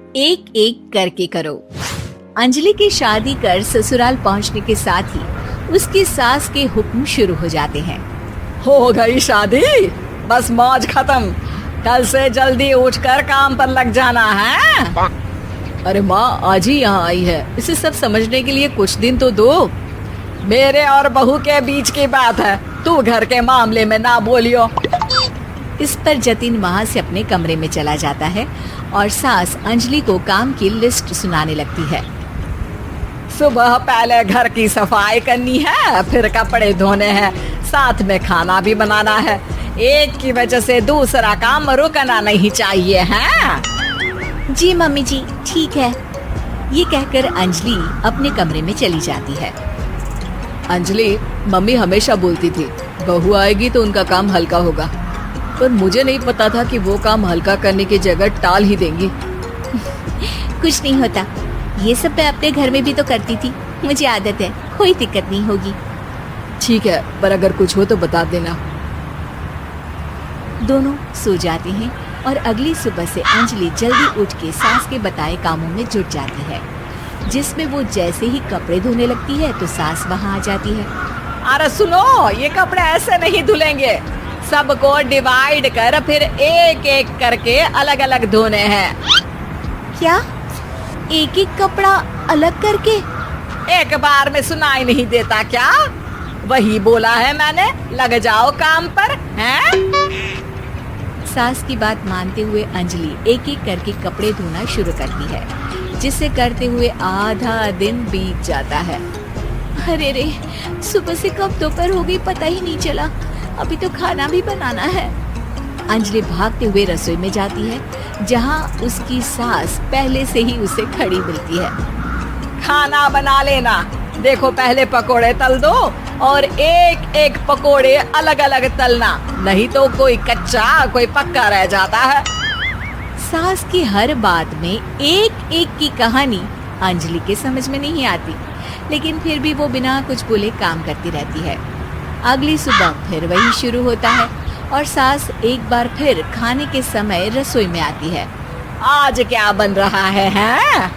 एक एक करके करो। अंजलि की शादी कर ससुराल पहुंचने के साथ ही उसकी सास के हुक्म शुरू हो जाते हैं। हो गई शादी, बस मौज खत्म। कल से जल्दी उठकर काम पर लग जाना है। अरे माँ आज ही यहाँ आई है, इसे सब समझने के लिए कुछ दिन तो दो। मेरे और बहू के बीच की बात है, तू घर के मामले में ना बोलियो। इस पर जतिन वहाँ से अपने कमरे में चला जाता है और सास अंजलि को काम की लिस्ट सुनाने लगती है। सुबह पहले घर की सफाई करनी है, फिर कपड़े धोने हैं, साथ में खाना भी बनाना है। एक की वजह से दूसरा काम रुकना नहीं चाहिए है। जी मम्मी जी ठीक है। ये कहकर अंजलि अपने कमरे में चली जाती है। अंजलि, मम्मी हमेशा बोलती थी बहू आएगी तो उनका काम हल्का होगा, पर मुझे नहीं पता था कि वो काम हल्का करने की जगह टाल ही देंगी। कुछ नहीं होता, ये सब मैं अपने घर में भी तो करती थी, मुझे आदत है, कोई दिक्कत नहीं होगी। ठीक है, पर अगर कुछ हो तो बता देना। दोनों सो जाते हैं और अगली सुबह से अंजलि जल्दी उठ के सास के बताए कामों में जुट जाती है, जिसमें वो जैसे ही कपड़े धोने लगती है तो सास वहाँ आ जाती है। अरे सुनो, ये कपड़े ऐसे नहीं धुलेंगे, सबको डिवाइड कर फिर एक एक करके अलग अलग धोने हैं। क्या एक एक कपड़ा अलग करके? एक बार में सुनाई नहीं देता क्या? वही बोला है मैंने, लग जाओ काम पर हैं? सास की बात मानते हुए अंजलि एक एक करके कपड़े धोना शुरू करती है, जिसे करते हुए आधा दिन बीत जाता है। अरे रे, सुबह से कब दोपहर हो गई पता ही नहीं चला, अभी तो खाना भी बनाना है। अंजलि भागते हुए रसोई में जाती है, जहाँ उसकी सास पहले से ही उसे खड़ी मिलती है। खाना बना लेना, देखो पहले पकोड़े तल दो और एक एक पकोड़े अलग अलग तलना, नहीं तो कोई कच्चा कोई पक्का रह जाता है। सास की हर बात में एक एक की कहानी अंजलि के समझ में नहीं आती, लेकिन फिर भी वो बिना कुछ बोले काम करती रहती है। अगली सुबह फिर वही शुरू होता है और सास एक बार फिर खाने के समय रसोई में आती है। आज क्या बन रहा है हैं?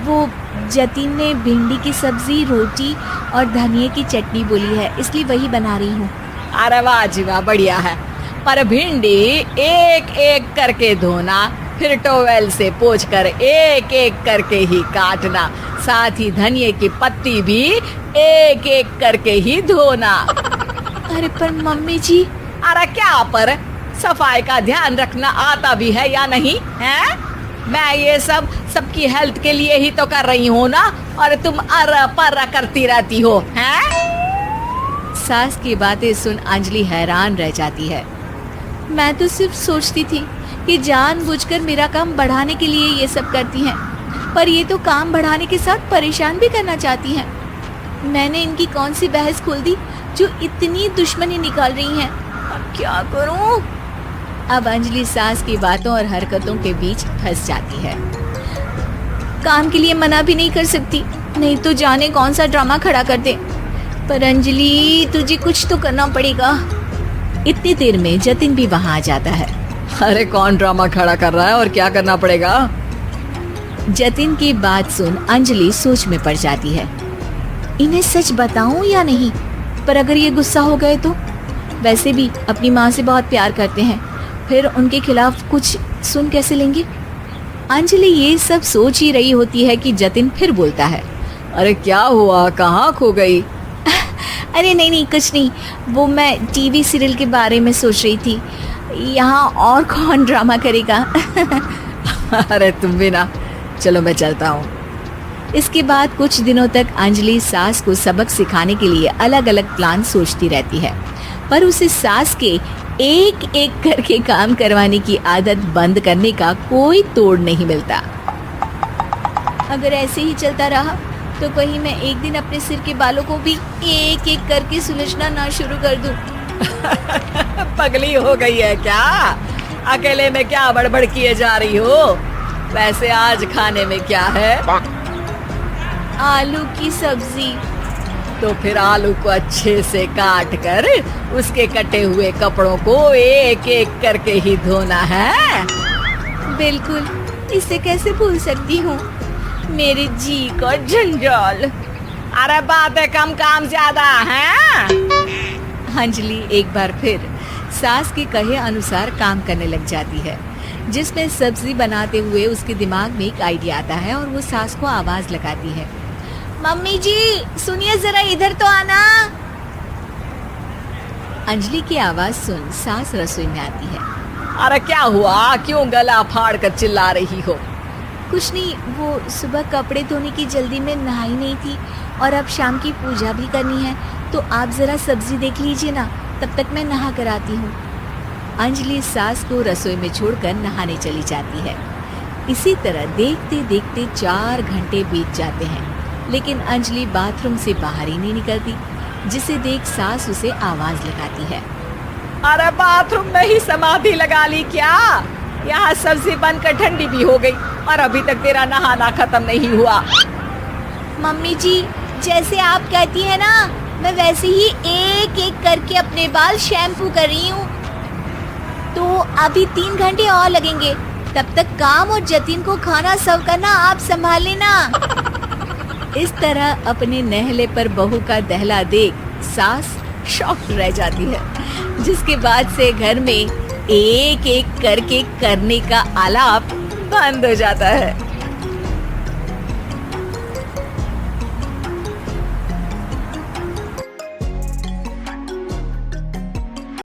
वो जतिन ने भिंडी की सब्जी, रोटी और धनिया की चटनी बोली है, इसलिए वही बना रही हूँ। अरे वाह जी वाह, बढ़िया है। पर भिंडी एक एक करके धोना, फिर टोवेल से पोंछकर एक एक करके ही काटना, साथ ही धनिया की पत्ती भी एक एक करके ही धोना। अरे पर मम्मी जी। अरे क्या पर, सफाई का ध्यान रखना आता भी है या नहीं है? मैं ये सब सबकी हेल्थ के लिए ही तो कर रही हूँ ना, और तुम अर पर करती रहती हो हैं? सास की बातें सुन अंजलि हैरान रह जाती है। मैं तो सिर्फ सोचती थी कि जानबूझकर मेरा काम बढ़ाने के लिए ये सब करती हैं, पर ये तो काम बढ़ाने के साथ परेशान भी करना चाहती हैं। मैंने इनकी कौन सी बहस खोल दी जो इतनी दुश्मनी निकाल रही हैं? अब क्या करूं? अब अंजलि सास की बातों और हरकतों के बीच फंस जाती है। काम के लिए मना भी नहीं कर सकती, नहीं तो जाने कौन सा ड्रामा खड़ा कर दे। पर अंजलि, तुझे कुछ तो करना पड़ेगा। इतनी देर में जतिन भी वहाँ आ जाता है। अरे कौन ड्रामा खड़ा कर रहा है और क्या करना पड़ेगा? जतिन की बात सुन अंजलि सोच में पड़ जाती है। इन्हें सच बताऊं या नहीं? पर अगर ये गुस्सा हो गए तो? वैसे भी अपनी माँ से बहुत प्यार करते हैं, फिर उनके खिलाफ कुछ सुन कैसे लेंगे? अंजलि ये सब सोच ही रही होती है कि जतिन फिर बोलता है। अरे क्या हुआ, कहाँ खो गई? अरे नहीं नहीं कुछ नहीं, वो मैं टीवी सीरियल के बारे में सोच रही थी। यहाँ और कौन ड्रामा करेगा? अरे तुम भी ना, चलो मैं चलता हूँ। इसके बाद कुछ दिनों तक अंजलि सास को सबक सिखाने के लिए अलग अलग प्लान सोचती रहती है, पर उसे सास के एक एक करके काम करवाने की आदत बंद करने का कोई तोड़ नहीं मिलता। अगर ऐसे ही चलता रहा तो कहीं मैं एक दिन अपने सिर के बालों को भी एक एक करके सुलझना ना शुरू कर दूं। पगली हो गई है क्या? अकेले में क्या बड़बड़ किए जा रही हो? वैसे आज खाने में क्या है? आलू की सब्जी। तो फिर आलू को अच्छे से काट कर उसके कटे हुए कपड़ों को एक एक करके ही धोना है। बिल्कुल, इसे कैसे भूल सकती हूँ। मेरे जी का जंजाल। अरे बातें कम काम ज्यादा है। अंजलि एक बार फिर सास के कहे अनुसार काम करने लग जाती है, जिसमें सब्जी बनाते हुए उसके दिमाग में एक आइडिया आता है और वो सास को आवाज लगाती है, मम्मी जी सुनिए जरा इधर तो आना। अंजलि की आवाज सुन सास रसोई में आती है। अरे क्या हुआ, क्यों गला फाड़ कर चिल्ला रही हो? कुछ नहीं, वो सुबह कपड़े धोने की जल्दी में नहाई नहीं थी और अब शाम की पूजा भी करनी है, तो आप जरा सब्जी देख लीजिए ना, तब तक मैं नहा कर आती हूँ। अंजलि सास को रसोई में छोड़कर नहाने चली जाती है। इसी तरह देखते देखते 4 घंटे बीत जाते हैं, लेकिन अंजलि बाथरूम से बाहर ही नहीं निकलती, जिसे देख सास उसे आवाज लगाती है। अरे बाथरूम में ही समाधि लगा ली क्या? यहाँ सब्जी बनकर ठंडी भी हो गई और अभी तक तेरा नहाना खत्म नहीं हुआ। मम्मी जी जैसे आप कहती हैं ना, मैं वैसे ही एक एक करके अपने बाल शैम्पू कर रही हूँ। तो अभी 3 घंटे और लगेंगे, तब तक काम और जतिन को खाना सर्व करना आप संभाल लेना। इस तरह अपने नहले पर बहू का दहला देख सास शॉक्ड रह जाती है, जिसके बाद से घर में एक एक करके करने का आलाप बंद हो जाता है।